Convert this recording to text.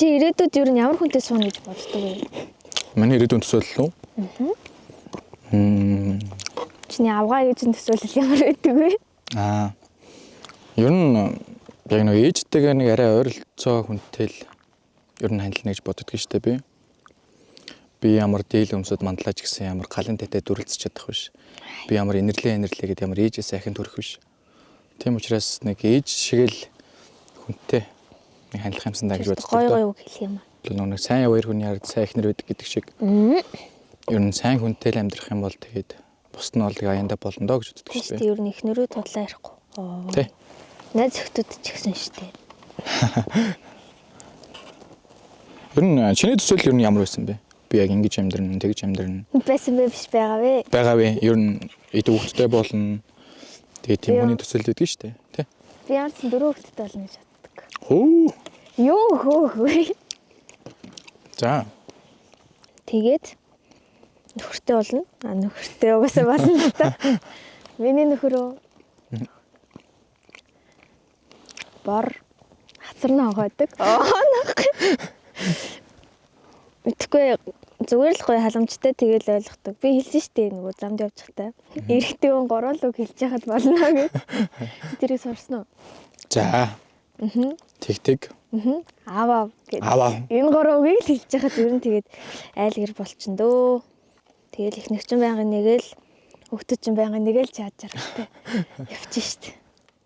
Чи ирээдүйд юу ямар хүнтэй сууна гэж боддог вэ? Манай ирээдүйн төсөөлөл үү? Чиний авгаа гэж төсөөлөл ямар байдаг вэ? Ер нь яг нэг ээжтэйгээ нэг арай ойролцоо хүнтэй л ер нь хандлагна гэж боддог шүү дээ би. Би ямар дийл өмсөд мандлаач гэсэн ямар галан тэтэд дүрлцэж чадах биш. Би ямар инэрлээ гэд ямар ээжээс ахин төрөх биш. Тийм учраас нэг ээж шиг л хүнтэй нэг хандлах юмсан даа гэж боддог. Гоё хэлэх юм аа. Нэг сайн хоёр хүний ард сайн ихнэр байдаг гэдэг шиг. Ер нь сайн хүнтэй л амьдрах юм бол тэгээд бусд нь бол тэг аяндаа болно доо гэж боддог шүү дээ. Тийм ер нь ихнэрөө тудлаа ярихгүй. Тий. Найз охтууд ч гэсэн шүү дээ. Ер нь чиний төсөөлөл ер нь ямар байсан бэ? Би яг ингэж амьдрын, тэгж амьдрын. Байсан бэ биш байгаа вэ? Байгаа вэ. Ер нь эд хүүхэдтэй болно. Тэгээд тийм хүний төсөөлөл өгдөг шүү дээ. Тий. Би ямар ч 4 хүүхэдтэй болно гэж боддог. Хөө. Юу хөө. За. Тэгээд нөхөртэй болно. Нөхөртэй угаасаа болно л та. Миний нөхөрөө бор хацарна хойдог. Мэдхгүй зүгээр л гоё халамжтай тэгэл ойлгодог. Би хэлсэн шүү дээ нөгөө замд явж байхдаа. Эрэгтэй хүн 3 үг хэлж яхад болно гэж. Тэрийг сурсан уу? За. Тэг. Аваа гэдэг. Аваа. Энэ 3 үгийг л хэлж яхад ер нь тэгээд айл гэр болчихно дөө. Тэгэл их нэгчин байнгын нэг л хөвгтөд чинь байнгын нэг л чааж жаргалтай явчих шүү дээ.